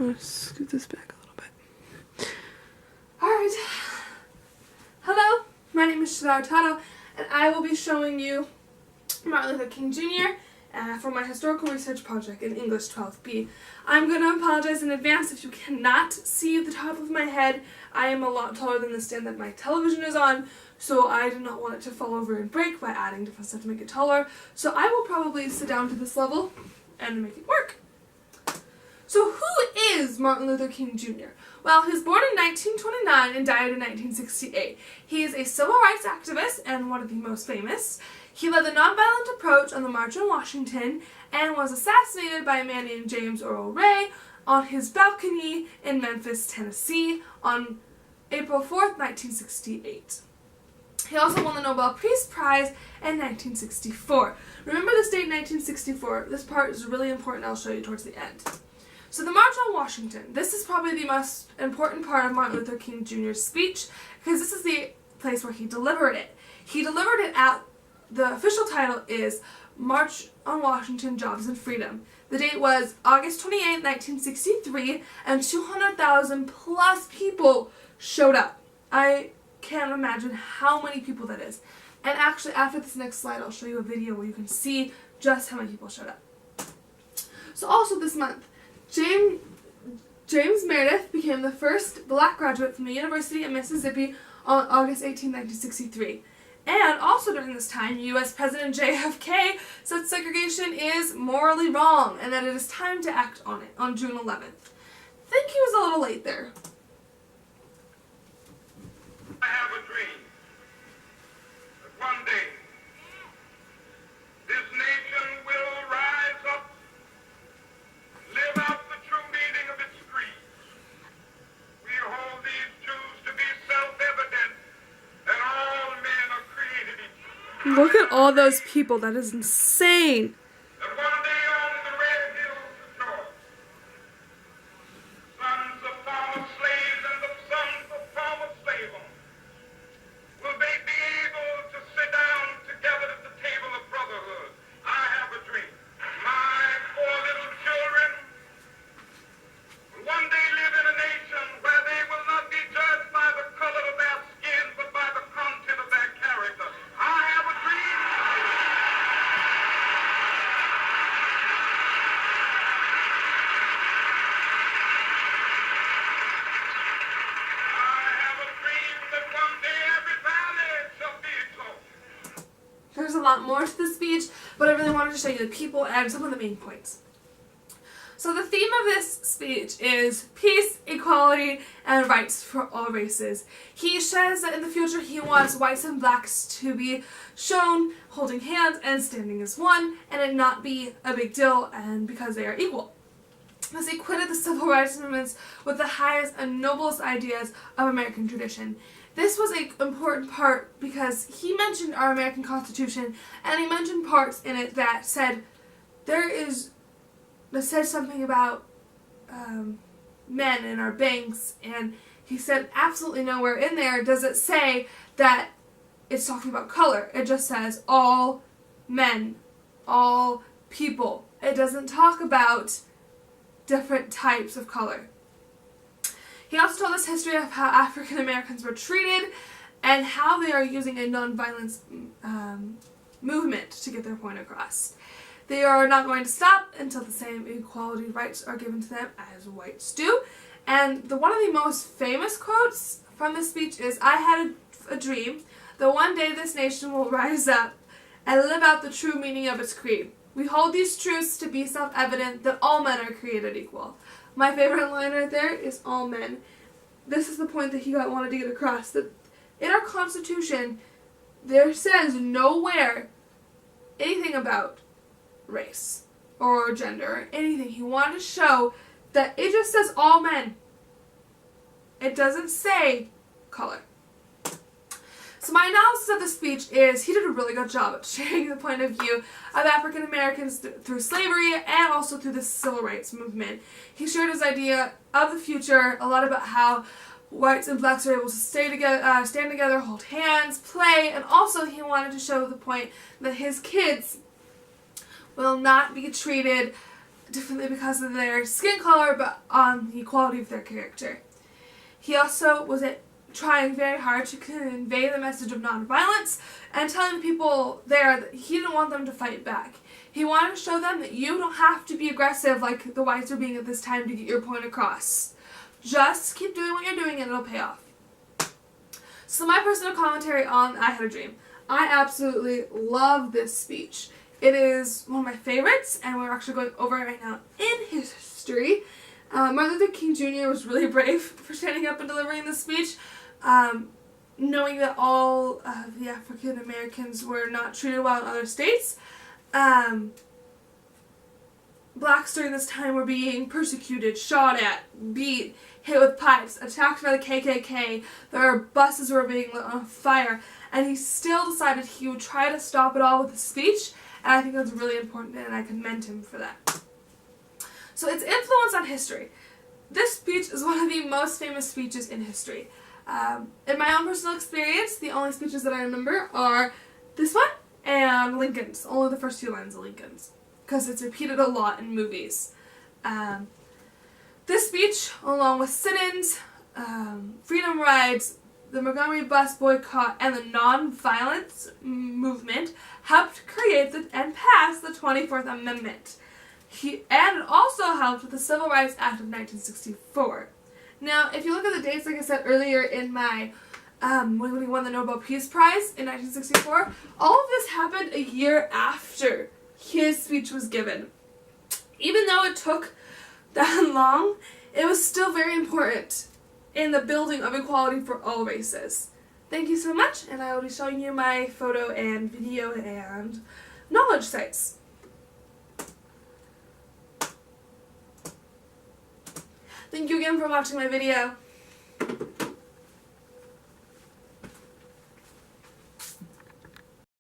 I'm going to scoot this back a little bit. Alright. Hello, my name is Shadar Tado, and I will be showing you Martin Luther King Jr. For my historical research project in English 12B. I'm going to apologize in advance if you cannot see the top of my head. I am a lot taller than the stand that my television is on, so I do not want it to fall over and break by adding different stuff to make it taller. So I will probably sit down to this level and make it work. So who is Martin Luther King Jr.? Well, he was born in 1929 and died in 1968. He is a civil rights activist and one of the most famous. He led the nonviolent approach on the March on Washington and was assassinated by a man named James Earl Ray on his balcony in Memphis, Tennessee on April 4th, 1968. He also won the Nobel Peace Prize in 1964. Remember this date, 1964. This part is really important. I'll show you towards the end. So the March on Washington. This is probably the most important part of Martin Luther King Jr.'s speech because this is the place where he delivered it. He delivered it at, the official title is March on Washington, Jobs and Freedom. The date was August 28, 1963, and 200,000 plus people showed up. I can't imagine how many people that is. And actually, after this next slide, I'll show you a video where you can see just how many people showed up. So also this month, James Meredith became the first black graduate from the University of Mississippi on August 18, 1963. And also during this time, U.S. President JFK said segregation is morally wrong and that it is time to act on it on June 11th. I think he was a little late there. I have a dream that one day this nation will rise up, live out the true meaning of its creed. We hold these truths to be self-evident that all men are created equal. Look at all those people. That is insane. That one day on the red hills of Georgia, sons of former slaves and the sons of former slave owners will they be able to sit down together at the table of brotherhood. I have a dream. My four little children will one day live in a nation where they will not be judged by the color of their skin, but by the content of their character. I have a dream. I have a dream that one day every valley shall be exalted. There's a lot more to the speech, but I really wanted to show you the people and some of the main points. So the theme of this speech is peace, equality, and rights for all races. He says that in the future he wants whites and blacks to be shown holding hands and standing as one, and it not be a big deal and because they are equal. As he quitted the civil rights movements with the highest and noblest ideas of American tradition. This was an important part because he mentioned our American Constitution, and he mentioned parts in it that said something about men in our banks, and he said absolutely nowhere in there does it say that it's talking about color. It just says all men, all people. It doesn't talk about different types of color. He also told us history of how African Americans were treated and how they are using a nonviolence movement to get their point across. They are not going to stop until the same equality rights are given to them as whites do. And one of the most famous quotes from this speech is, "I had a dream that one day this nation will rise up and live out the true meaning of its creed. We hold these truths to be self-evident that all men are created equal." My favorite line right there is all men. This is the point that he wanted to get across. That in our Constitution, there says nowhere anything about race or gender or anything. He wanted to show that it just says all men. It doesn't say color. So my analysis of the speech is he did a really good job at sharing the point of view of African Americans through slavery and also through the civil rights movement. He shared his idea of the future, a lot about how whites and blacks are able to stay together, stand together, hold hands, play, and also he wanted to show the point that his kids will not be treated differently because of their skin color, but on the quality of their character. He also was trying very hard to convey the message of nonviolence and telling people there that he didn't want them to fight back. He wanted to show them that you don't have to be aggressive like the whites were being at this time to get your point across. Just keep doing what you're doing and it'll pay off. So my personal commentary on I Had a Dream. I absolutely love this speech. It is one of my favorites, and we're actually going over it right now in history. Martin Luther King Jr. was really brave for standing up and delivering this speech, knowing that all of the African Americans were not treated well in other states. Blacks during this time were being persecuted, shot at, beat, hit with pipes, attacked by the KKK. Their buses were being lit on fire, and he still decided he would try to stop it all with a speech, and I think that's really important, and I commend him for that. So its influence on history. This speech is one of the most famous speeches in history. In my own personal experience, the only speeches that I remember are this one and Lincoln's, only the first 2 lines of Lincoln's, because it's repeated a lot in movies. This speech, along with sit-ins, freedom rides, the Montgomery bus boycott, and the nonviolence movement, helped create and pass the 24th Amendment. And it also helped with the Civil Rights Act of 1964. Now, if you look at the dates, like I said earlier in my, when he won the Nobel Peace Prize in 1964, all of this happened a year after his speech was given. Even though it took that long, it was still very important in the building of equality for all races. Thank you so much, and I will be showing you my photo and video and knowledge sites. Thank you again for watching my video.